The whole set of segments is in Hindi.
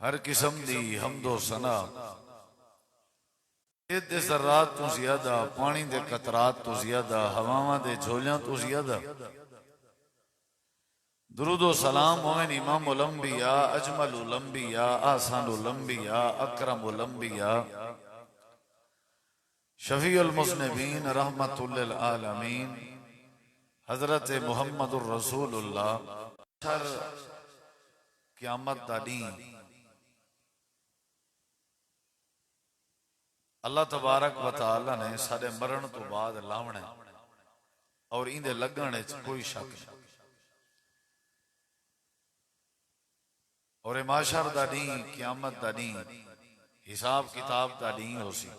हर किस्म दी हमदो सना दे ज़र्रात तो ज़्यादा, पानी दे कतरात तो ज़्यादा, हवावां दे झोलियां तो ज़्यादा दुरूदो सलाम मोमिन इमामुल अंबिया अजमलुल अंबिया आसानुल अंबिया अकरमुल अंबिया शफीउल मुज़निबीन रहमतुल लिल आलमीन हज़रत मुहम्मदुर रसूलुल्लाह क़यामत दा दिन अल्लाह तबारक व तआला ने साडे मरण तो बाद लावणे और इंदे लगने च कोई शक नहीं। और माशर दा दिन, क़यामत दा दिन, हिसाब किताब दा दिन होसी,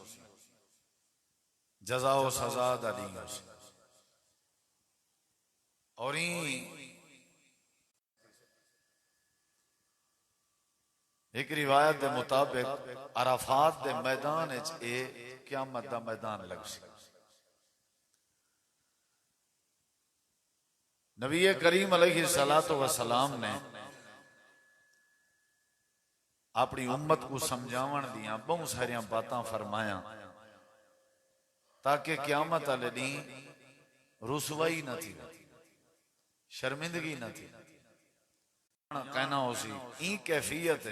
जज़ा व सज़ा दा दिन होसी। और एक रिवायत के मुताबिक अराफात के मैदान क़यामत का मैदान लग सी। नबी करीम अलैहिस्सलातु वस्सलाम ने अपनी उम्मत को समझावन दियां बहुत सारिया बातां फरमाया ताकि क़यामत वाले दिन रुसवाई न थी, शर्मिंदगी न थी। कहना हो सी ई कैफियत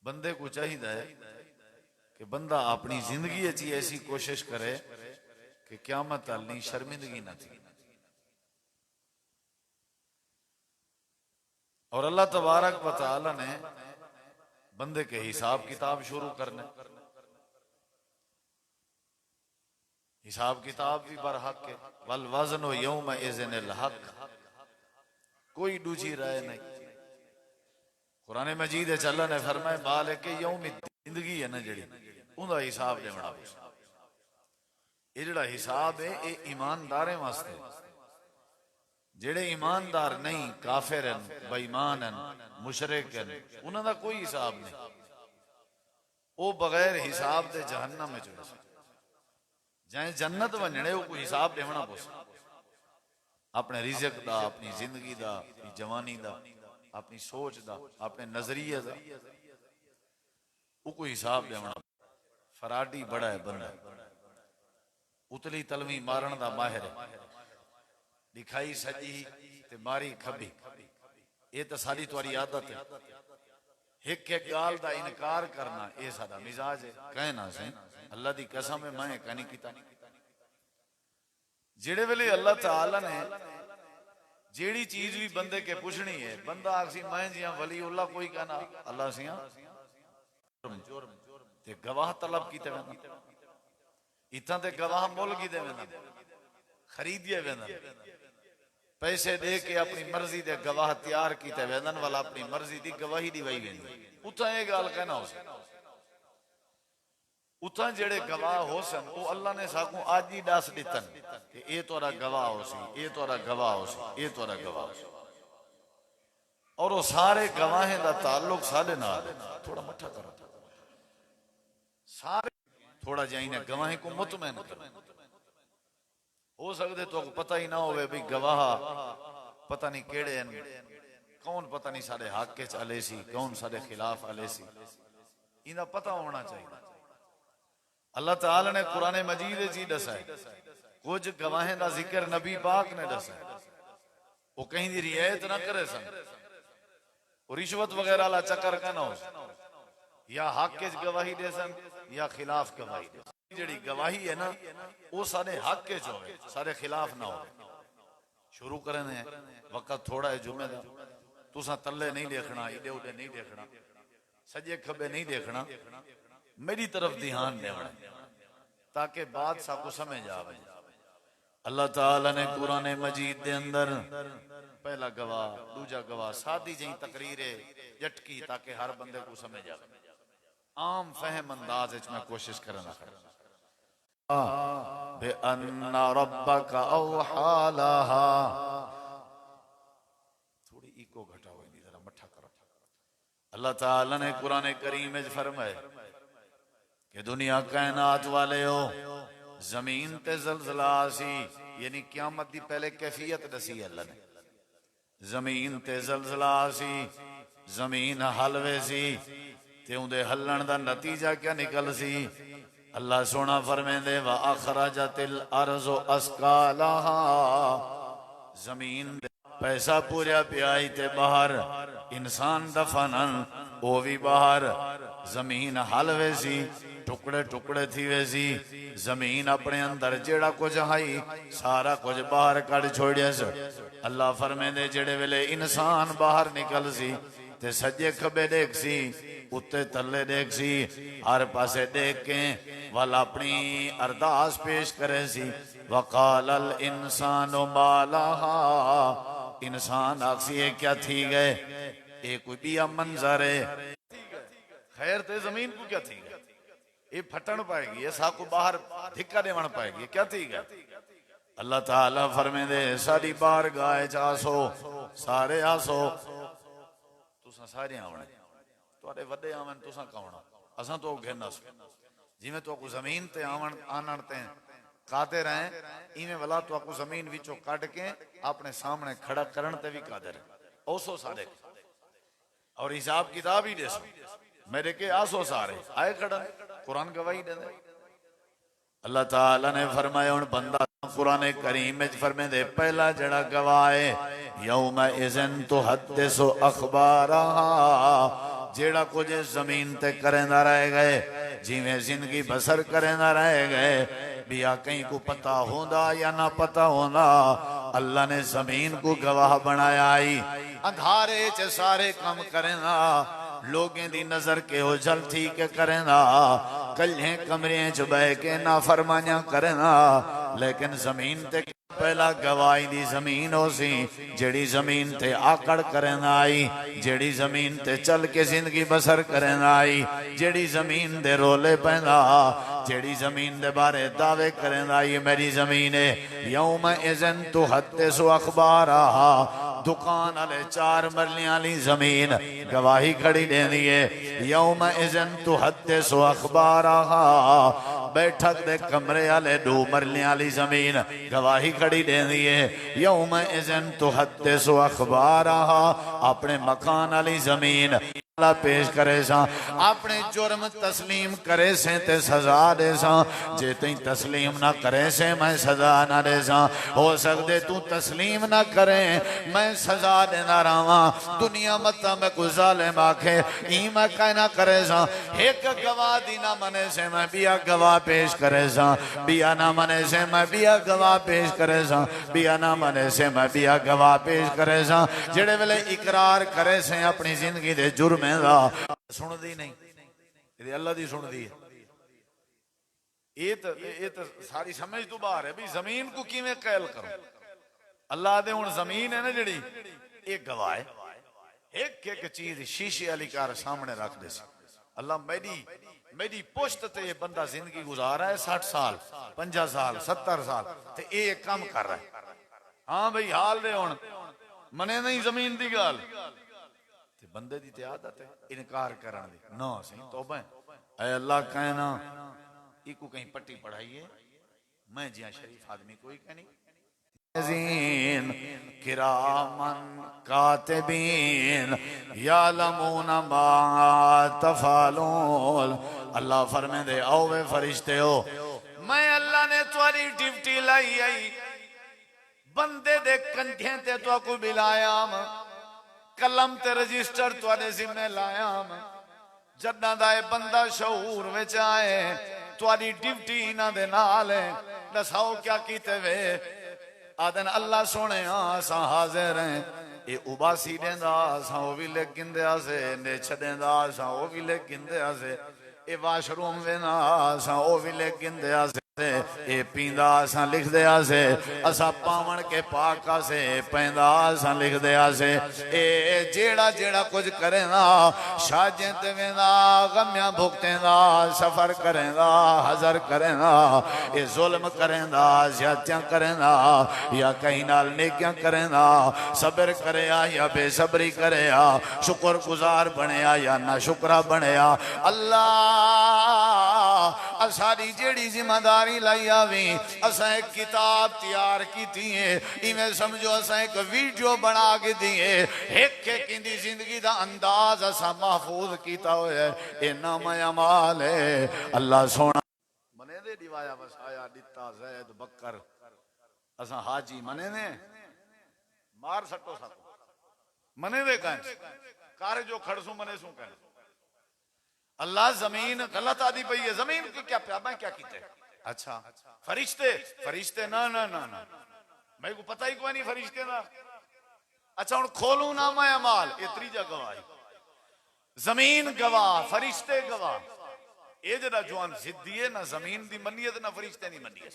बंदे को चाहिए कि बंदा अपनी जिंदगी ऐसी कोशिश करे कि क़यामत वाली शर्मिंदगी न थी। और अल्लाह तबारक व तआला ने बंदे के हिसाब किताब शुरू करने, हिसाब किताब भी बरहक के वल वज़्नु यौम इज़्निल हक, कोई दूसरी राय नहीं। कुरान मजीद अल्लाह ने फरमाया मालिक यौम, जिंदगी है ना जड़ी उनका हिसाब देना। ये जड़ा हिसाब है ये ईमानदारें वास्ते, जेड़े ईमानदार नहीं, काफिर हैं, बेईमान हैं, मुशरिक हैं, उन्होंने कोई हिसाब नहीं। वो बगैर हिसाब दे जहन्नम में चले जाए जन्नत बनने वो कोई हिसाब देना पोस अपने रिज़्क दा, अपनी जिंदगी दा, अपनी जवानी दा, अपनी सोच दा, अपने नजरिए दा वो कोई हिसाब देना। फराडी बड़ा है बंदा, उतली तलवी मारन दा माहिर है, दिखाई सजी ते मारी खबी, ये तो सारी तुहारी आदत है। एक एक गाल दा इनकार करना ये सादा मिजाज है। कहना से अल्लाह दी कसम है मैं कहीं कीता। जेड़े वेले अल्लाह ताला ने जेड़ी चीज भी बंदे के पूछनी है, बंदा आखसी मैं जिया वली उल्ला कोई कहना अल्लाह सिया ते गवाह तलब कीते वेंदा, इत्थां ते गवाह मुल कीते वेंदा, खरीदिए वेंदा, पैसे दे के अपनी मर्जी दे गवाह तैयार कीते वेंदन वाला अपनी मर्जी दी गवाही दी वही वेंदी। उत्थां ये गल कहना हो उतना जेड़े गवाह हो सन वो अल्लाह ने साकू आज ही दस दितन कि ये तोरा गवाह हो सी, ये तोरा गवाह हो सी, ये तोरा गवाह हो सी। और वो सारे गवाहें दा ताल्लुक साडे नाल थोड़ा मठा करो, सारे थोड़ा जाइने गवाहें को मुतमैन करो। हो सकते तो पता ही ना होवे भी गवाह पता नहीं केड़े हैं, कौन पता नहीं साढ़े हक के आले सी, कौन साढ़े खिलाफ आले सी, इनका पता होना चाहिए। अल्लाह ताला ने कुरान मजीद जी दसा है, कुछ गवाहें का जिक्र नबी पाक ने दसा है, वो कहीं दी रियायत ना करे सन, वो रिश्वत वगैरह ला चक्कर का ना हो, या हक के गवाही दे सन या खिलाफ गवाही दे। जेड़ी गवाही है ना वो सारे हक के हो, सारे खिलाफ ना हो। शुरू करने वक्त थोड़ा है जुमे का, तुसा तले नहीं देखना, इडे उडे नहीं देखना, सजे खबे नहीं देखना, मेरी तरफ ध्यान देना ताकि बात सबको समझ आवे। अल्लाह ताला ने कुरान मजीद के अंदर पहला गवाह, दूजा गवाह, सादी जी तकरीर जटकी ताकि हर बंदे को समझ आवे, आम फहम अंदाज मैं कोशिश करना बेअन्ना रब्बका औहा लहा। थोड़ी इको घटाओ, जरा मठा करो। अल्लाह ताला ने कुरान करीम में फरमाया कि दुनिया कायनात वाले हो, जमीन ते जलजला सी, यानी क़यामत दी पहले कैफियत दसी अल्लाह ने। जमीन ते जलजला सी, जमीन हलवे सी, ते उंदे हलन दा नतीजा क्या निकल सी। अल्लाह सोना फरमांदे व अखरजतिल अर्ज़ु अस्कालहा, जमीन पैसा पूरा प्याई ते बाहर इंसान दफनन वो भी बाहर, जमीन हलवे सी, टुकड़े टुकड़े थी वे सी, जमीन अपने अंदर जेड़ा कुछ हाई सारा कुछ बाहर कड़ छोड़िया से। अल्लाह फरमांदे जेड़े वेले इंसान बाहर निकल सी ते सज्जे खबे देख सी, उत्ते तले देख सी, हर पासे देख के वाल अपनी अरदास पेश करे सी। वकालल इंसानो मालाहा, इंसान आखसी क्या थी गए, एक कोई बिया मंजर है, खैर ते जमीन को क्या थी गए, ये फटन पाएगी, ये साको बाहर धिक्का देवन पाएगी, क्या थी गए। अल्लाह ताला फरमांदे साडी बारगाह च आसो, सारे आसो, तुसा सारे आवना, तुहाडे वड्डे आवन, तुसा कौन, असां तो घेना सो, जिवें तो को जमीन ते आवन आनण ते कादिर हैं, इवें वाला तो को जमीन विचों कट के अपने सामने खड़ा करन ते भी कादिर है। ओसो सारे और हिसाब किताब ही देसो, मेरे के आसो सारे आए खड़ा, कुरान गवाही दे। अल्लाह ताला ने फरमाया हुण बंदा कुरान करीम में फरमांदे पहला जड़ा गवाह है, यौम इज़न तुहद्दिसु अखबारहा, जेड़ा कुछ जमीन ते करेंदा रह गए, जिवें जिंदगी बसर करेंदा रह गए, बिया कहीं को पता होंदा या ना पता होंदा, अल्लाह ने जमीन को गवाह बनाया आई। अंधारे च सारे काम करेंदा, लोगों दी नजर के हो जल ठीक करेंदा, कल्हे कमरे च बह के ना फरमाइयां करेंदा, लेकिन जमीन ते पहला गवाही दी जमीन हो सी, जेड़ी जमीन ते आकड़ करेंदा आई, जेड़ी जमीन ते चल के जिंदगी बसर करेंदा आई, जेड़ी जमीन दे रोले पैंदा, जेड़ी जमीन दे बारे दावे करेंदा आई मेरी जमीन है। यौम इज़न तुहद्दिसु अखबारहा, दुकान वाले चार मरलियां वाली जमीन गवाही खड़ी देंदी है। यौम इज़न तुहद्दिसु अखबारहा, बैठक दे कमरे वाले दो मरलियां वाली जमीन गवाही खड़ी देंदी है। यौम इज़न तुहद्दिसु अखबारहा, अपने मकान वाली जमीन पेश करे सा, अपने जुर्म तस्लीम करे से ते सजा दे सा, जे तई तस्लीम ना करे से मैं सजा ना दे सा। हो सकते तू तस्लीम ना करे मैं सजा देना रहा, दुनिया मता मैं कोई जालिम आखे ई मैं कहना करे सा, एक गवाह दी ना मने से मैं बिया गवाह पेश करे सा, बिया ना मने से मैं बिया गवाह पेश करे सा, बिया ना मने से मैं बिया गवाह पेश करे सा। जेड़े वेले इकरार करे से अपनी जिंदगी दे जुर्म सुनदी नहीं, अल्लाह दी सुनदी है। ये तो सारी समझ तो बाहर है भी जमीन को किवें कैल करो। अल्लाह दे हुण जमीन है ना जेड़ी, एक गवाह है, एक एक चीज शीशे वाली कार सामने रख दे। अल्लाह मेरी पुश्त ते ये बंदा जिंदगी गुजारा है 60 साल 50 साल 70 साल ते ये काम कर रहा है। हाँ भाई हाल दे हुण मने नहीं जमीन दी गल, बंदे दी ते आदत है इनकार करन दी ना सही तौबा है। ऐ अल्लाह कहना इको कहीं पट्टी पढ़ाइए मैं जिया शरीफ आदमी कोई कहनी ज़ीन किरामन कातिबीन यालमून मा तफालून। अल्लाह फरमांदे आओ वे फरिश्ते हो, मैं अल्लाह ने तुम्हारी ड्यूटी लाई आई बंदे दे कंधे ते तो को मिलाया कलम ते रजिस्टर तुहाडे जिम्मे लाया जद्दां दा बंदा शऊर विच आए तुहाडी ड्यूटी इन्हां दे नाल है। दसाओ क्या कीते वे? आदन अल्लाह सोने असा हाजिर हैं। ये उबासी देंदा असा वो भी लिख गिंदया से, नेछ देंदा असा वो भी लिख गिंदया से, ये वाशरूम वेंदा असा वो भी लिख गिंदया से, ये पींदा असा लिख दिया से, असा पावन के पाका से पैंदा असा लिख दिया से। ए जेड़ा जेड़ा कुछ करेंदा शाजें ते वेंदा गम्या भुगतेंदा सफर करेंदा हजर करेंदा, ये जुल्म करेंदा ज़्यादतियां करेंदा या कहीं नाल नेकियां करेंदा, सब्र करे या बेसब्री करे, शुक्र गुजार बने या ना शुक्रा बने। अल्लाह सारी जेड़ी जिम्मेदारी लाई आवी असा एक किताब तैयार की है, इवें समझो असा एक वीडियो बना के दिए, एक एक इंदी जिंदगी दा अंदाज असा महफूज किया होया है। ये नाम अमाल है। अल्लाह सोना मने दे दिवाया वसाया दिता जैद बकर असा हाजी मने ने मार सटो सको मने दे कह कार जो खड़सू मने सू कह। अल्लाह जमीन गलत आदि पई है, जमीन को क्या प्या मैं क्या कीते? अच्छा फरिश्ते फरिश्ते ना ना ना ना मेरे को पता ही कोई नहीं फरिश्ते ना। अच्छा हुण खोलू ना मैं अमाल ये त्रीजा गवाह जमीन गवाह फरिश्ते गवाह। ये जरा जवान जिद्दी है ना जमीन दी मनीयत ना फरिश्ते दी मनीयत।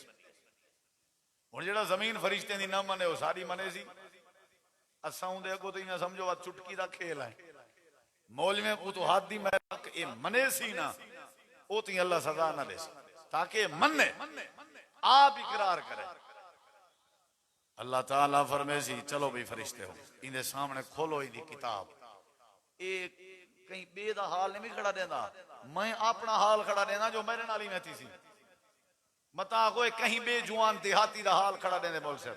हुण जेड़ा जमीन फरिश्ते दी ना मने वो सारी मने सी। असा उहदे अगो तो इयां समझो चुटकी दा खेल है। मौलवी को तो हाथ दी मैं ये मने सी ना वो ती अल्लाह सजा ना दे ताकि मने आप इकरार करे। अल्लाह ताला फरमाए सी चलो भाई फरिश्ते हो इनके सामने खोलो इनकी किताब। एक कहीं बे दा हाल नहीं खड़ा देंदा, मैं अपना हाल खड़ा देना जो मेरे नाल ही मैथी सी। मता कोई कहीं बेजुआन देहाती दा हाल खड़ा देंदे बोल सर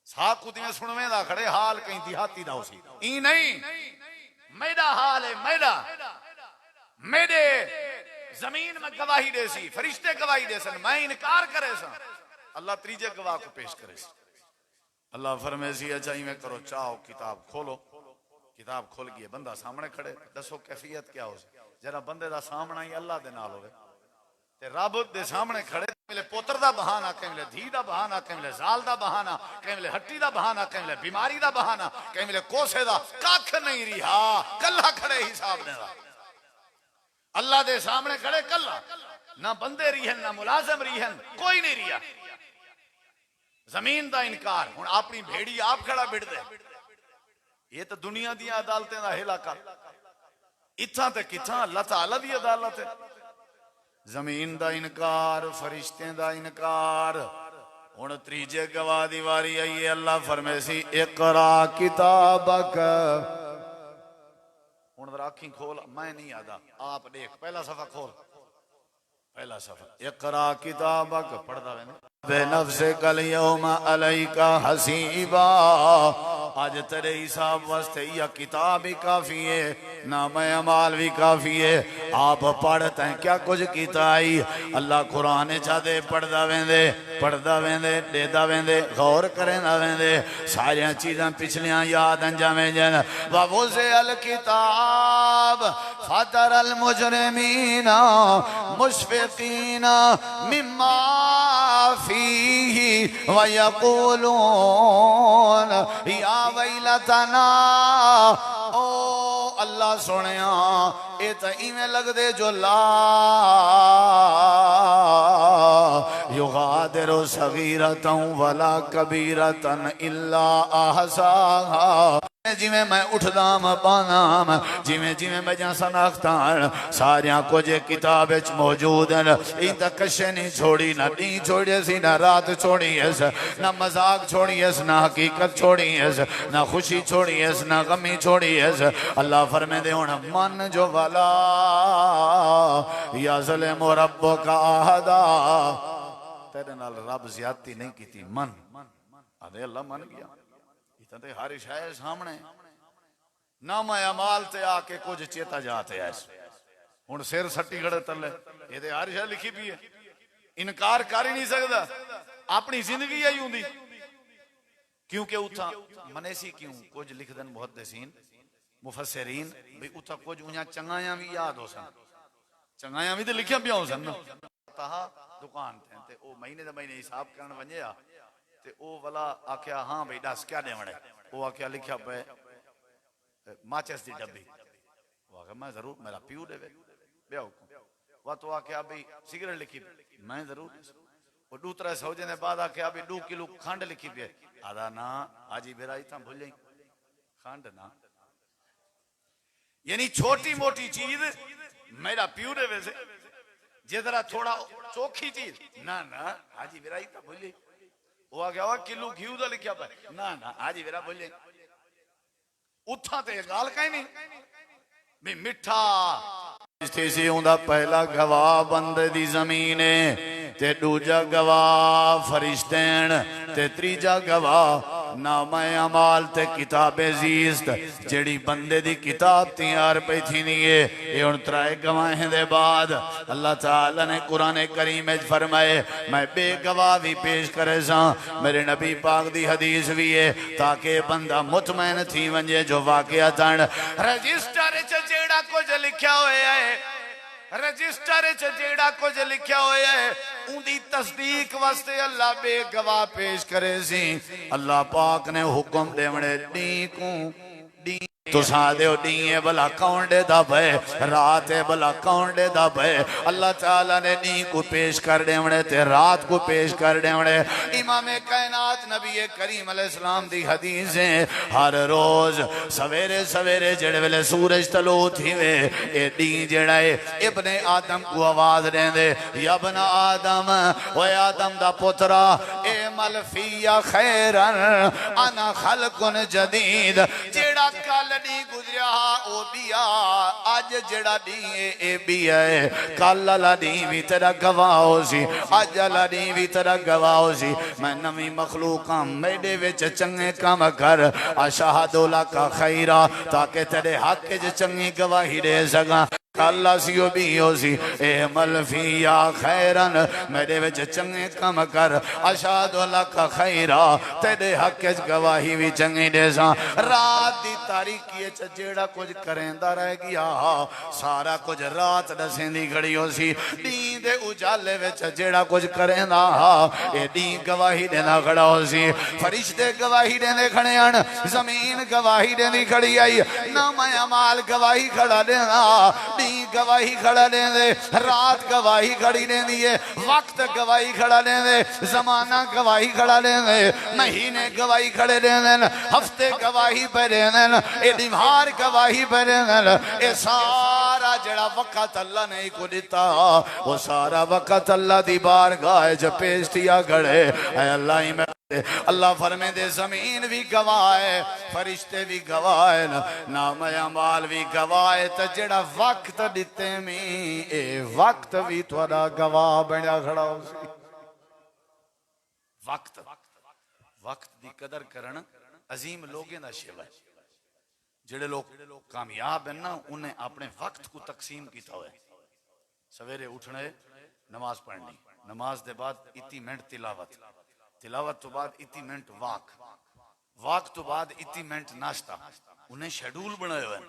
साख कुतियां सुनवे दा खड़े हाल कहीं देहाती दा होसी ई नहीं। मेरा हाल है मेरा मेरे जमीन में गवाही दे सी फरिश्ते गवाही दे सन मैं इनकार करे सा अल्लाह त्रीजे गवाह को पेश करे सी। अल्लाह फरमाए सी अच्छा इवें करो चाहो किताब खोलो। किताब खुल गई बंदा सामने खड़े दसो कैफियत क्या हो जरा बंदे दा सामना ही अल्लाह दे नाल होवे ते रब दे सामने खड़े मिले पुत्र दा बहाना कहीं मिले धी दा बहाना कहीं मिले जाल दा बहाना कहीं मिले हट्टी दा बहाना कहीं मिले बीमारी दा बहाना कहीं मिले कोसे दा कख नहीं रिहा कल्ला खड़े हिसाब देना। अल्लाह दे सामने खड़े कल्ला ना बंदे रिहन ना मुलाजम रिहन कोई नहीं रिहा। जमीन दा इनकार हुण अपनी भेड़ी आप खड़ा बिड़ दे ये तो दुनिया दी अदालतें दा हिला कर इत्थां ते कित्थां अल्लाह ताला दी अदालत है। जमीन दा इनकार फरिश्ते दा इनकार। हुण त्रीजे गवाह दी वारी आई है। अल्लाह फरमाए सी इकरा किताबक। हुण जरा अखी खोल मैं नहीं आदा आप देख पहला सफा खोल पहला सफा इकरा किताबक पढ़दा वेने बेनफ्सिकल यौमा अलैका हसीबा। आज तेरे हिसाब वास्ते या किताब ही काफी है नाम अमाल भी काफी है। आप पढ़ते हैं क्या कुछ किता आई अल्लाह कुरान चाहते पढ़दा वेंदे देदा वेंदे गौर करेंदा वेंदे सारियां चीज़ां पिछलियां याद जावें जन ववुज़े अल किताब फतर अल मुजरिमीना मुशफिकीना मिम्मा फीही वयक़ूलून या वैलतना। ओ अल्लाह सुने ये तो इवें लगदे जो ला युगादिरु सगीरतन वला कबीरतन इल्ला अहसाहा। जिमें मैं उठदाम पानाम जिमें जिमें मैं जा सनाख्ता सारिया कुछ किताब मौजूद हैं। इन तक कशे नहीं छोड़ी ना डी छोड़ी सी ना रात छोड़ी है ना मजाक छोड़ी है ना हकीकत छोड़ी है ना खुशी छोड़ी है ना गमी छोड़ी है। अल्लाह फरमे दे हुण मन जो वाला या ज़लिमु रब्बुका अहदा तेरे नाल रब ज्यादती नहीं की मन आदे अल्लाह मन गया इतना ते हर शय सामने नामा अमाल ते आके कुछ चेता जाते ऐसे हुण सिर सट्टी खड़े तले ये हर शय लिखी पी है इनकार कर ही नहीं सकता अपनी जिंदगी आई होंगी क्योंकि उथा मनेसी क्यों कुछ लिख देन बहुत दसीन मुफसरीन भी उथा कुछ उन्हें चंगाया भी याद हो सन चंगाया भी तो लिखिया पिया हो सन ताहा दुकान थे ओ महीने दे महीने हिसाब करन वंजया ते ओ वाला आख्या हां भाई दस क्या देवणे ओ आख्या लिखया पे माचिस दी डब्बी वो आख्या मैं जरूर मेरा पीऊ देवे ब्याह वा तो आख्या भाई सिगरेट लिखी मैं जरूर वो दूसरा सौजे ने बाद आख्या भाई 2 किलो खंड लिखी पे आधा ना हाजी बेराई था भूल जाई खंड ना यानी छोटी मोटी चीज मेरा पीऊ देवे से जिधरा थोड़ा चोखी चीज ना ना हाजी बेराई था भूल जाई वो आ गया किलो घी दा लिखा पे ना ना हाजी बेरा भूल जाई उठा ते गाल कहीं नहीं भी मिठा सी उंदा पहला गवाह बंदे दी जमीन है ते दूजा गवाह फरिश्तेन ते तीजा गवाह नामा अमाल ते किताबे जीस्त जेड़ी बंदे दी किताब तैयार पे थी नहीं है ये उन त्राए गवाहें दे बाद अल्लाह ताला ने कुरान करीम में फरमाए मैं बेगवाह भी पेश करे सा मेरे नबी पाक दी हदीस भी है ताकि बंदा मुतमैन थी वंजे जो वाकया तन रजिस्टर च जेड़ा कुछ लिखा होया है रजिस्टर च जेड़ा कुछ लिखा होया है उनकी तस्दीक वास्ते अल्लाह बेगवाह पेश करे सी अल्लाह पाक ने हुक्म देवणे डी को डी तुसा दे डी भला कौन दे दबे रात है भला कौन दे दबे अल्लाह ताला ने डी को पेश कर देवणे ते रात को पेश कर देवणे इमाम कायनात नबी करीम अलैहिस्सलाम दी हदीस है हर रोज सवेरे सवेरे जेड़े वेले सूरज तलो थीवे ए डी जेड़ा है इब्ने आदम को आवाज देंदे या बना आदम ओ आदम दा पुत्रा ए मलफिया खैरन अना खल्कुन जदीद जेड़ा कल डी गुजरिया ओ बिया आज जेड़ा डी ए बिया है कल वाला डी भी तेरा गवाह हो सी आज वाला डी भी तेरा गवाह हो सी मैं नवी मखलूका मेरे विच चंगे काम कर अशहदु लका खैरा ताकि तेरे हक च चंगी गवाही दे सका कल्ला सियो भी हो सी ए मलफिया खैरन मेरे विच चंगे काम कर अशहदु लका खैरा तेरे हक च गवाही भी चंगी दे सा रात दी तारीकी च जेड़ा कुछ करेंदा रह गया सारा कुछ रात दसेंदी घड़ी हो सी दी दे उजाले विच जेड़ा कुछ करेंदा ए दी गवाही देना खड़ा हो सी फरिश्ते गवाही देंदे खड़े हन जमीन गवाही देंदी खड़ी आई नामा अमाल गवाही खड़ा देना दी गवाही खड़ा देंदे रात गवाही खड़ी देंदी है वक्त गवाही खड़ा देंदे जमाना गवाही खड़ा देंदे महीने गवाही खड़े देंदे हफ्ते गवाही पे देंदे ए दिवार गवाही पे देंदे ए सारा जड़ा वक्त अल्लाह ने को दिता वो सारा वक्त अल्लाह दी बारगाह च पेश किया खड़े ऐ अल्लाह ही मैं अल्लाह फरमे दे जमीन भी गवाह है फरिश्ते भी गवाह है नाम अमाल भी गवाह है ते जेड़ा वक्त दिते मी ए वक्त भी थोड़ा गवाह बनया खड़ा हो सी वक्त वक्त दी कदर करन अजीम लोगों दा शिवा है जेड़े लोग कामयाब हैं ना उन्हें अपने वक्त को तकसीम किया हुआ है सवेरे उठने नमाज पढ़नी नमाज दे बाद 30 मिनट तिलावत तिलावत तो बाद 30 मिनट वाक वाक तो बाद 30 मिनट नाश्ता उन्हें शेड्यूल बनाए हुए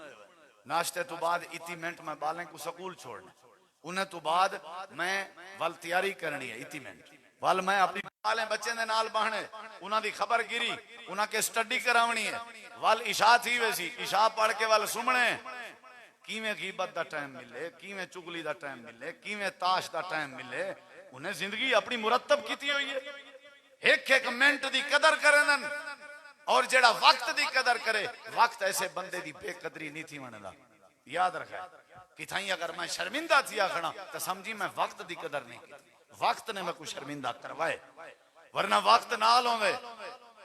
नाश्ते तो बाद 30 मिनट मैं बालें को स्कूल छोड़ना उन्हें तो बाद मैं वल तैयारी करनी है 30 मिनट वल मैं अपनी बालें बच्चे दे नाल बहने उन्हां दी खबर गिरी उन्हां के स्टडी करावनी है वल इशा थी वैसी इशा पढ़ के वल सुमने किवें गीबत दा टाइम मिले किवें चुगली दा टाइम मिले किवें ताश दा टाइम मिले उन्हें जिंदगी अपनी मुरतब की हुई है एक एक मिनट दी कदर करन और जेड़ा वक्त दी कदर करे वक्त ऐसे बंदे दी बेकदरी नहीं थी मनदा याद रखा कि थाई अगर मैं शर्मिंदा थी आखना तो समझी मैं वक्त दी कदर नहीं की वक्त ने मैं को शर्मिंदा करवाए वरना वक्त नाल होवे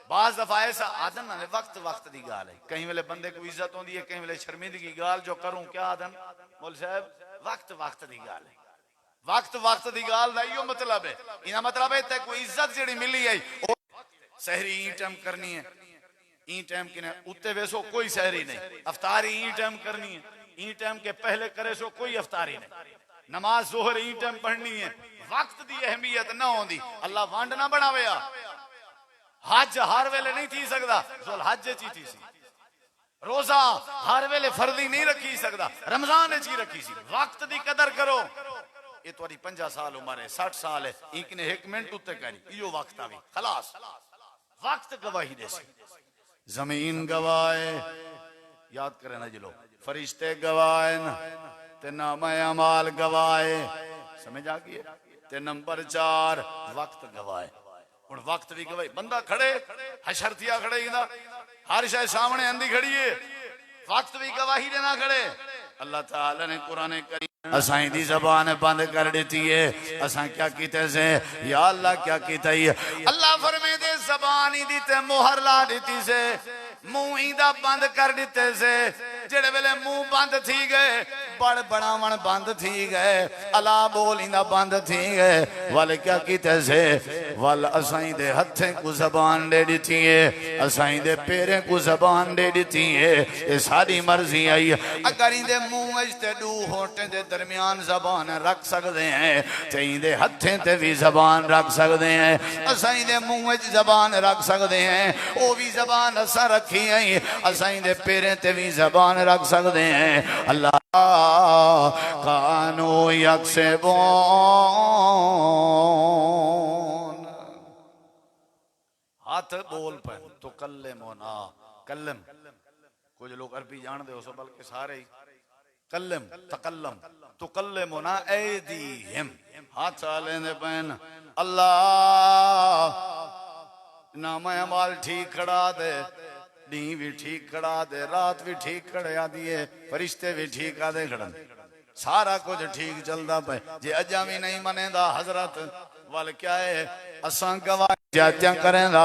बाज दफा ऐसा आदन ना वक्त वक्त दी गाल है कहीं वेले बंदे को इज्जत होंदी है कहीं वेले शर्मिंदगी गाल जो करूं क्या आदन बोल साहब वक्त वक्त दी गाल है वक्त वक्त दी गाल दा इहो मतलब है। इना मतलब है ते कोई इज्जत जेड़ी मिली है सहरी ई टाइम करनी है, ई टाइम किने उत्ते वेसो कोई सहरी नहीं, अफ्तारी ई टाइम करनी है, ई टाइम के पहले करे सो कोई अफ्तारी नहीं, नमाज जोहर ई टाइम पढ़नी है। वक्त दी अहमियत ना होंदी अल्लाह वंड ना बनावे। हज हर वेले नहीं थी सकदा, जुल हज ची थी सी। रोजा हर वेले फर्जी नहीं रखी सकदा, रमजान ची रखी सी। वक्त दी कदर करो। ये तुम्हारी 50 साल उम्र है, 60 साल है, इनने 1 मिनट उत्ते करी इयो वक्त आवी खलास। वक्त गवाही दे सी। जमीन गवाए, याद करे ना जिलो, फरिश्ते गवाए ते नामा अमाल गवाए, समझ आ गई। ते नंबर 4 वक्त गवाए। हुण वक्त भी गवाही, बंदा खड़े हशरतिया खड़े इंदा हर शय सामने आंदी खड़ी है, वक्त भी गवाही देना खड़े। अल्लाह ताला ने कुरान करीम असाई दी जबान बंद कर देती है। असा क्या कीते से या अल्लाह क्या कीता है? अल्लाह फरमाए दे जबान ही दी ते मोहर ला देती से, मुंह इंदा बंद कर दिते से। जेड़े वेले मुंह बंद थी गए, बड़ बनावन बंद थी गए, अला बोल इंदा बंद थी गए। वाल क्या कीते से? वाल असाई दे हथे को जबान दे दी है, असाई दे पैरे को जबान दे दी है। ये सारी मर्जी आई। अगर इंदे मुंह ते दू होठे दे दरमियान जबान रख सकते हैं ते इंदे हथे ते भी जबान रख सकते हैं। असाई दे मुंह जबान रख सकते हैं, वो भी जबान असा रखी है। असाई दे पैरे ते भी जबान रख सकते हैं। अल्लाह कानो यकसिबून। हाथ बोल पे तो कल्लमोना, कल्लम कुछ लोग अरबी जानते हो, बल्कि सारे ही कल्लम तकल्लम तो कल्लमोना ऐदीहिम, हाथ चाले दे पैन। अल्लाह नाम अमाल ठीक खड़ा दे, दी भी ठीक खड़ा दे, रात भी ठीक खड़ा दिए, फरिश्ते भी ठीक आदे खड़न, सारा कुछ ठीक चलता पे। जे अजा भी नहीं मनेदा हजरत वाल क्या है असा गवाह जात्या करेंदा।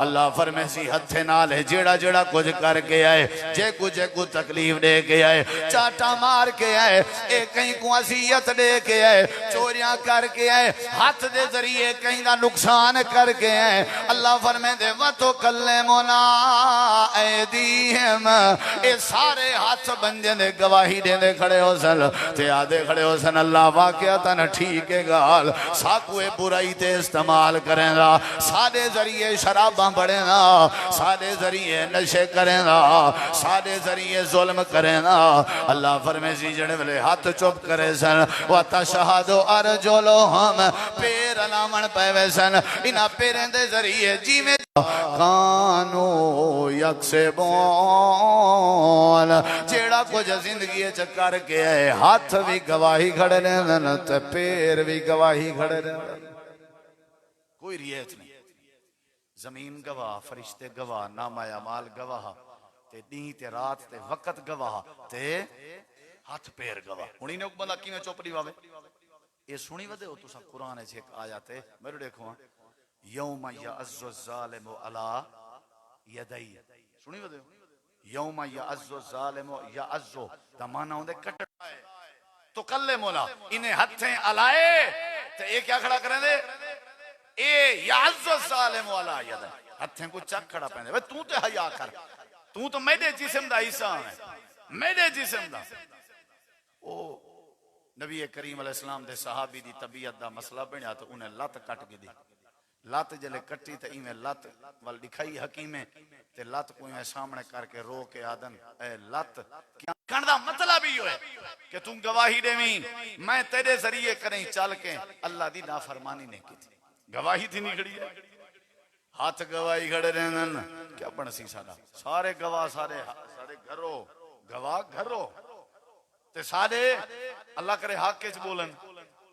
अल्लाह फरमासी हथे नाल है जेड़ा जेड़ा कुछ करके आए, जे कुछ तकलीफ दे के आए, चाटा मार के आए, एक कहीं को असियत दे के आए, चोरियां करके आए, हाथ दे जरिए कहीं का नुकसान करके आए। अल्लाह फरमाए दे व तो कल्लमोना ऐदीहिम, ये सारे हाथ बंदे ने गवाही देंदे खड़े हो सन ते आदे खड़े हो सन अल्लाह वाकया तन ठीक है गाल साकुए बुराई ते इस्तेमाल करेगा, सादे जरिए शराबा बढ़ेगा, सादे जरिए नशे करेगा, सादे जरिए जुल्म करेगा। अल्लाह फरमाए जड़े वाले हाथ चुप करे सन व तशहदु अर्जुलुहुम, पैर अलामन पावे सन, इना पैरें दे जरिए जिवें कानो यकसिबून, जेड़ा कुछ जिंदगी च करके आए, हाथ भी गवाही खड़े ने ते पैर भी गवाही खड़े ने, कोई रियायत नहीं। जमीन गवाह, फरिश्ते गवाह, नामा अमाल गवाह, ते दी ते रात ते वक्त गवाह, ते हाथ पैर गवाह। हुणी ने बंदा किवें चौपड़ी वावे ये सुनी वदे हो तुसा कुरान च एक आयत है, मेरे देखो यौम यअज़्ज़ु ज़ालिमु अला यदै, सुनी वदे हो यौम यअज़्ज़ु ज़ालिमु यअज़्ज़ु दा माना होंदे कट तो कल्ले मोला इन्हें हथे अलाए ते ये क्या खड़ा करें दे ए यअज़्ज़ु ज़ालिमु अला यदै, हथे को चक खड़ा पैंदे। वे तू ते हया कर, तू तो मेरे जिस्म दा हिस्सा है, मेरे जिस्म दा। ओ नबी करीम अलैहिस्सलाम दे सहाबी दी तबीयत दा मसला बनया तो उन्हें लत कट के दी, लत जले कटी तो इवें लत वाल दिखाई हकीमे ते लत को इवें सामने करके रो के आदन ए लत क्या कहने दा मतलब ही है कि तू गवाही देवी मैं तेरे जरिए करें चल के अल्लाह दी नाफरमानी नहीं की, गवाही थी नहीं खड़ी है, हाथ गवाही खड़े रहन क्या बनसी साडा, सारे गवाह सारे सारे घरों गवाह घरों ते सारे अल्लाह करे हक च बोलन,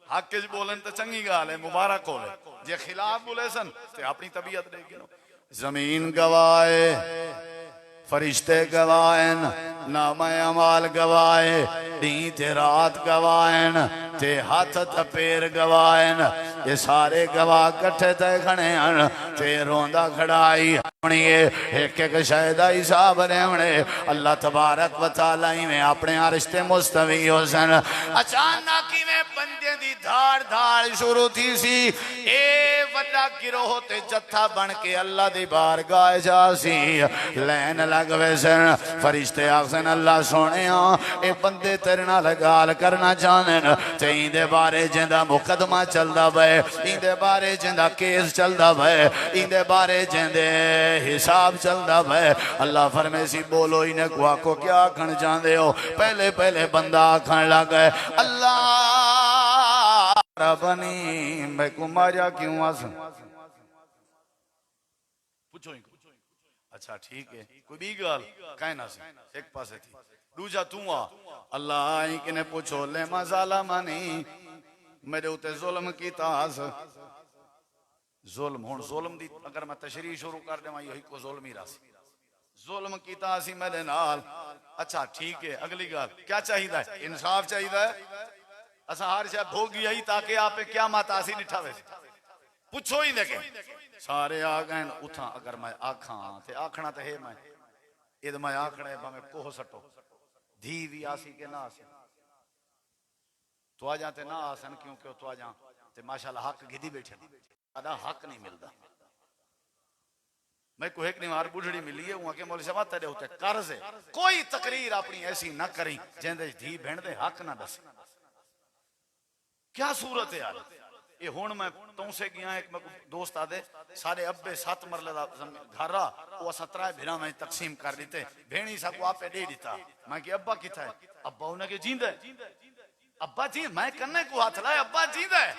हक च बोलन तो चंगी गाल है, मुबारक हो जे खिलाफ बोले सन ते अपनी तबीयत देख गिनो। जमीन गवाए, फरिश्ते गवाएन, नामा अमाल गवाए, दी ते रात गवाएन, ते हाथ ते पैर गवाएन, ये सारे गवाह कट्ठे ते खड़े हन ते रोंदा खड़ाई एक एक शायद हिसाब रहने अल्लाह तबारक व तआला में अपने रिश्ते मुस्तवी हो सन। अचानक में बंदे दी धाड़ धाड़ शुरू थी सी। ए वड्डा गिरोह ते जत्था बन के अल्लाह दी बारगाह जा सी लैन लग वे सन। फरिश्ते आखन अल्लाह सोने ए बंदे तेरे नाल गाल करना चाहते ते इंदे बारे जिंदा मुकदमा चलदा वे, इंदे बारे जिंदा केस चलदा वे, इंदे बारे जिंदे हिसाब चलता है। अल्लाह फरमे सी बोलो इन्हें को आखो क्या आखन चाहते हो। पहले पहले बंदा आखन लग गए अल्लाह बनी मैं को मारिया क्यों आस पूछो अच्छा ठीक है कोई भी गल कहना से एक पासे थी दूजा तू आ अल्लाह किने पूछो ले मजाला मानी मेरे उते जुल्म कीता आस जुल्म हुन जुल्म दी अगर मैं तशरीह शुरू कर देवां यही को जुल्म ही रासी जुल्म कीता सी मेरे नाल। अच्छा ठीक है अगली गल क्या चाहिए इंसाफ चाहिए असा हर शय भोगी आई ताकि आपे क्या मत आसी निठा वे पूछो ही देखे सारे आ गए उठा अगर मैं आखा ते आखना ते है मैं ये मैं आखना है भावे कोह सटो धी भी आसी के ना आसी तो आ जाते ना आसन क्योंकि तो आ जा ते माशाल्लाह हक गिदी बैठे आदा हक नहीं मिलता। मैं को एक निवार बुढ़ड़ी मिली है वहां के मौलवी साहब तेरे होते कर्ज है कोई तकरीर अपनी ऐसी ना करी जेंदे धी भेण दे हक ना दस क्या सूरत है यार ये हुन मैं तुमसे गया एक दोस्त आदे सारे अब्बे 7 मरले दा घर आ वो 17 भिरा में तकसीम कर दीते भेणी सबको आपे दे दीता। मैं कि अब्बा किथा है अब्बा उन्हें के जींदा अब्बा जी मैं कन्ने को हाथ लाए अब्बा जींदा है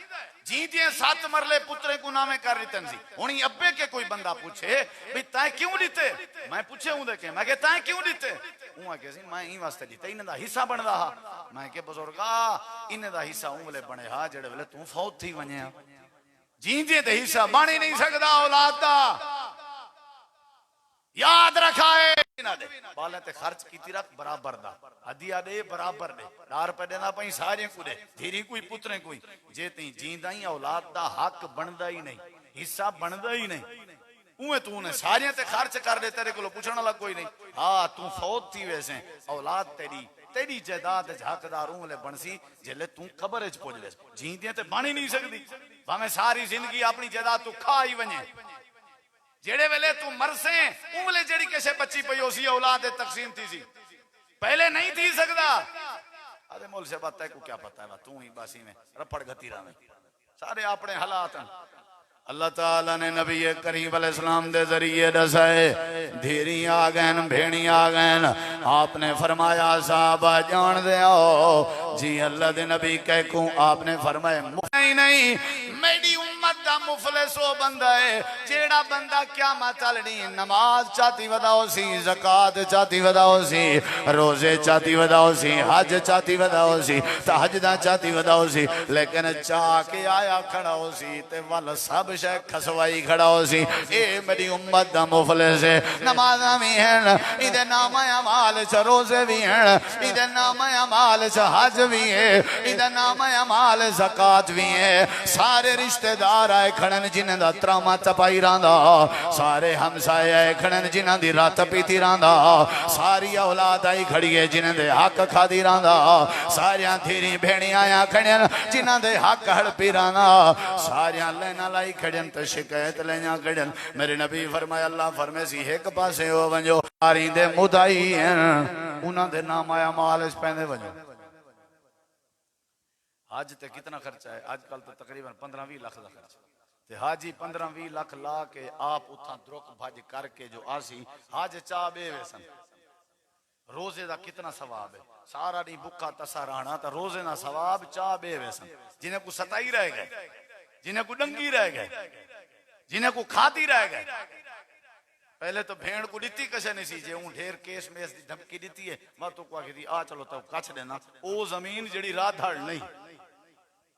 जी जी 7 मरले पुत्रे को नामे कर रितन सी हुन अब्बे के कोई बंदा पूछे भी तय क्यों दीते मैं पूछे हूं देखे मैं के तय क्यों दीते उहा के सी मैं ई वास्ते दीते इने दा हिस्सा बनदा हा। मैं के बुजुर्गा इने दा हिस्सा उंगले बने हा जेड़े वेले तू फौत थी वने जी जी ते हिस्सा बन ही नहीं सकदा औलाद दा याद रखा है बाले ते खर्च कीती रख बराबर दा हदिया दे बराबर दे डार पे देना पई सारे को दे धीरी कोई पुत्रे कोई जे ती जींदा ही औलाद दा हक बनदा ही नहीं हिस्सा बनदा ही नहीं उए तू ने सारे ते खर्च कर दे तेरे को पूछण वाला कोई नहीं। हां तू फौत थी वैसे औलाद तेरी तेरी जायदाद हकदार उंगले बनसी जेले तू कब्र च पहुंच ले जींदे ते बन ही नहीं सकदी भाਵੇਂ सारी जिंदगी अपनी जायदाद तू खा ही वने जेड़े वेले तू मरसे उंगले जेड़ी कैसे बच्ची पई होसी औलाद तकसीम थी सी पहले नहीं थी सकदा। अरे मोल से बात को क्या पता है तू ही बासी में रफड़ गती रहा सारे अपने हालात अल्लाह ताला ने नबी करीम अलैहिस्सलाम दे जरिए दसाए धीरी आ गए भेड़ी आ गए आपने फरमाया साहब जान दे जी अल्लाह दे नबी कह को आपने फरमाया नहीं मेरी उम्मत दा मुफलिस वो बंदा है जेड़ा बंदा क़यामत चलनी नमाज चाहती वदाओ सी ज़कात चाहती वदाओ सी रोजे चाहती वदाओ सी हज चाहती वदाओ सी तहज्जुद चाहती वदाओ सी लेकिन चाह के आया खड़ा हो सी ते वल सब शे खसवाई खड़ा हो सी ए मेरी उम्मत दा मुफलिस है। नमाज़ां भी हैं इदे नाम अमाल च रोजे भी हैं इदे नाम अमाल च हज भी है इदे नाम अमाल ज़कात भी है सारे रिश्तेदार आए खड़न जिन्हें दा त्रामा तपाई रहा सारे हमसाए आए खड़न जिन्हां दी रात पीती रहा सारी औलाद आई खड़ी है जिन्हें दे हक खादी रहा सारिया धीरी भेड़ियां आया खड़न जिन्हां दे हक हड़पी रहा सारिया लेना लाई खड़न तो शिकायत लेना खड़न मेरे नबी फरमाया अल्लाह फरमे सी एक पासे हो वंजो सारी दे मुदाई उन्हां दे नाम आया माल पैंदे वंजो। हज ते कितना खर्चा है आजकल तो तकरीबन 15-20 लाख का खर्चा ते हाजी 15-20 लाख ला के आप उथा द्रुक भज करके जो आसी हज चा बेवे सन रोजे दा कितना सवाब है सारा दी भूखा तसा रहना तो रोजे ना सवाब चा बेवे सन जिन्हें को सताई रह गए जिन्हें को डंगी रह गए जिन्हें को खाती रह गए पहले तो भेड़ को दीती कसे नहीं सी जे ऊ ढेर केस में धमकी दीती है मैं तो को आखी आ चलो तो कछ देना ओ जमीन जड़ी रात धड़ नहीं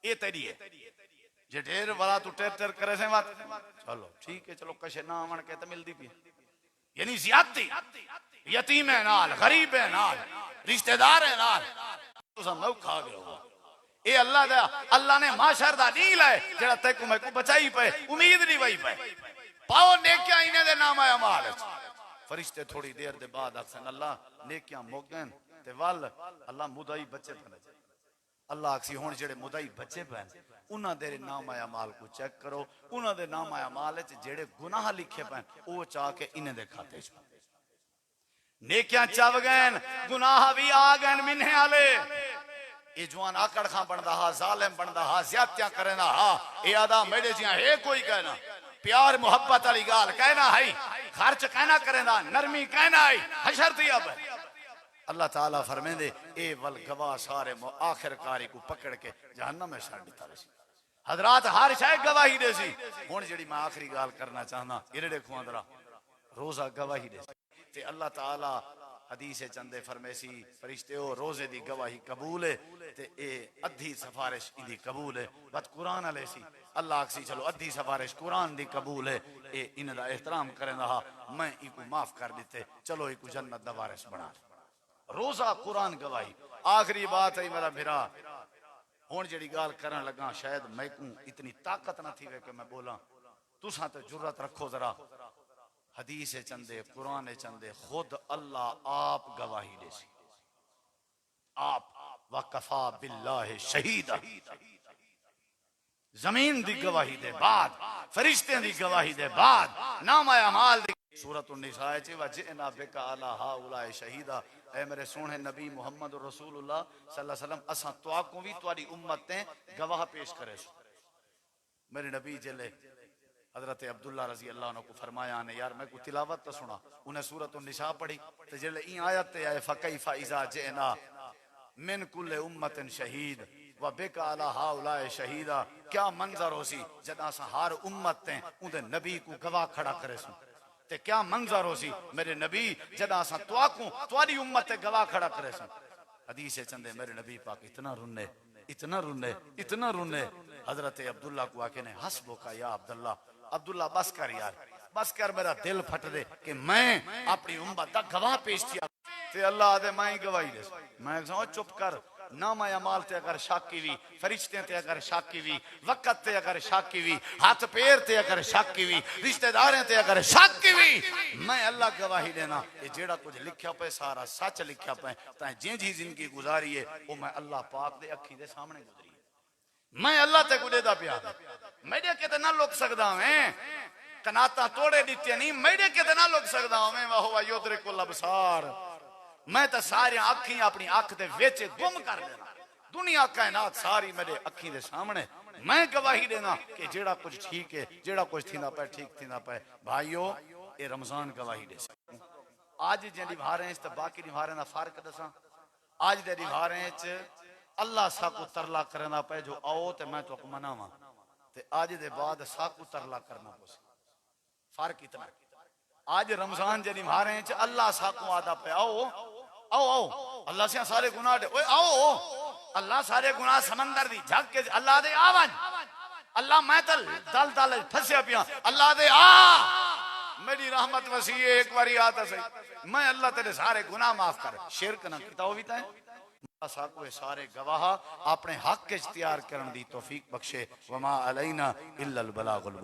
ये तेरी है जे ढेर वाला तू टेर टेर करे से बात चलो ठीक है चलो कशे ना आवन के तो मिलदी पी यानी ज्यादती यतीम है नाल गरीब है नाल रिश्तेदार है नाल तू सब नौ खा गए हो ए अल्लाह दा अल्लाह ने माशर दा नील है जेड़ा ते को मैं को बचाई पे उम्मीद नहीं वही पे पाओ नेकियां इन्हें दे नाम आया माल फरिश्ते थोड़ी देर दे बाद आखन अल्लाह नेकियां मुक गए ते वल अल्लाह मुदाई बच्चे पे अल्लाह आखसी हुण जेड़े मुदाई बच्चे पे उन्हां दे नाम आया माल को चेक करो उन्हां दे नाम आया माल च जेड़े गुनाह लिखे पे ओ चाह के इन्हें दे खाते च नेकियां चव गए गुनाह भी आ गए मिन्हे आले ये जवान आकड़ खां बनदा हा जालिम बनदा हा ज्यादतियां करना हा ए आदा मेरे जिया है कोई कहना प्यार मोहब्बत वाली गाल कहना है खर्च कहना करेंदा नरमी कहना है हशर दी अब अल्लाह ताला फरमांदे ए वल गवाह सारे आखिरकारी को पकड़ के जहन्नम में छड़ दिता सी हजरात हर शय गवाही दे सी हुन जेडी मैं आखिरी गाल करना चाहना इरड़े खुआंदरा रोजा गवाही दे ते अल्लाह ताला हदीस चंदे फरमेसी फरिश्ते ओ रोजे दी गवाही कबूल है ते ए अद्धी सिफारिश इंदी कबूल है बस कुरान वाले सी अल्लाह आखसी चलो अद्धी सिफारिश कुरान दी कबूल है ए इनदा एहतराम करेंदा हा मैं इको माफ कर दिते चलो इको जन्नत दा वारिस बना रोजा कुरान गवाही आखिरी बात है मेरा भिरा हुन जेडी गाल करन लगा शायद मैकू इतनी ताकत ना थी वे कि मैं बोला तुसा तो जुर्रत रखो जरा हदीस चंदे कुरान चंदे खुद अल्लाह आप गवाही दे सी आप वकफा बिल्लाह शहीदा जमीन दी गवाही दे बाद फरिश्ते दी गवाही दे बाद नाम आया माल दी सूरत उन्निसा च वजना बिका अला हाउला शहीदा ए मेरे सोने नबी मोहम्मद रसूलुल्लाह सल्लल्लाहु अलैहि वसल्लम असा तुआको भी तुम्हारी उम्मत ने गवाह पेश करे मेरे नबी जले हजरत अब्दुल्ला रजी अल्लाह को फरमाया ने यार मैं को तिलावत तो सुना उन्हें सूरत निसा पढ़ी तो जले ई आयत ते आए फकैफा इजा जेना मिन कुल्ले उम्मतिन शहीद व बिका अला हाउला शहीदा क्या मंजर होसी जदा सा हर उम्मत ते उदे नबी को गवाह खड़ा करे सु ते क्या मंजर होसी मेरे नबी जदा सा तुआको तुम्हारी उम्मत ते गवाह खड़ा करे सु हदीस चंदे मेरे नबी पाक इतना रुने इतना रुने हजरत अब्दुल्ला को आके ने हस्बो का या अब्दुल्ला अब्दुल्ला बस कर यार बस कर मेरा दिल फट दे कि मैं अपनी उम्मत दा गवाह पेश किया ते अल्लाह दे मैं गवाही दे मैं कहो चुप कर ना माया माल ते अगर शाकी भी फरिश्ते ते अगर शाकी भी वक्त ते अगर शाकी भी हाथ पैर ते अगर शाकी भी रिश्तेदारों ते अगर शाकी भी मैं अल्लाह गवाही देना ये जेड़ा कुछ लिखा पे सारा सच लिखा पे तां जी जी जिंदगी गुजारी है वो मैं अल्लाह पाक दे अखी दे सामने गुजरी मैं अल्लाह ते गुडे दा प्यार मेरे के ना लुक सकदा मैं कनाता तोड़े दिते नहीं मेरे के ना लुक सकदा मैं वाह योदरे को लबसार मैं तो सारी अखी अपनी अख दे विच गुम कर देना दुनिया कायनात सारी मेरे अखी दे सामने मैं गवाही देना कि जेड़ा कुछ ठीक है जेड़ा कुछ थींदा पे ठीक थींदा पे भाइयों ये रमजान गवाही दे आज जे निभारे तो बाकी निभारे दा फर्क दसा आज दे निभारे च अल्लाह साकू तरला करना पे जो आओ ते मैं तो मनावा ते आज दे बाद साकू तरला करना पोसे फर्क इतना आज रमजान जे निभारे च अल्लाह साकू आदा पे आओ आओ आओ अल्लाह से सारे गुनाह दे ओए आओ अल्लाह सारे गुनाह समंदर दी झक के अल्लाह दे आवन अल्लाह मैं तल दल दल फंसया पिया अल्लाह दे आ मेरी रहमत वसी है एक बारी आता सही मैं अल्लाह तेरे सारे गुनाह माफ कर शिरक ना कीता हो भी ताए साकू सारे गवाह अपने हक इख्तियार करने दी तौफीक बख्शे वमा अलैना इल्लल बलागुल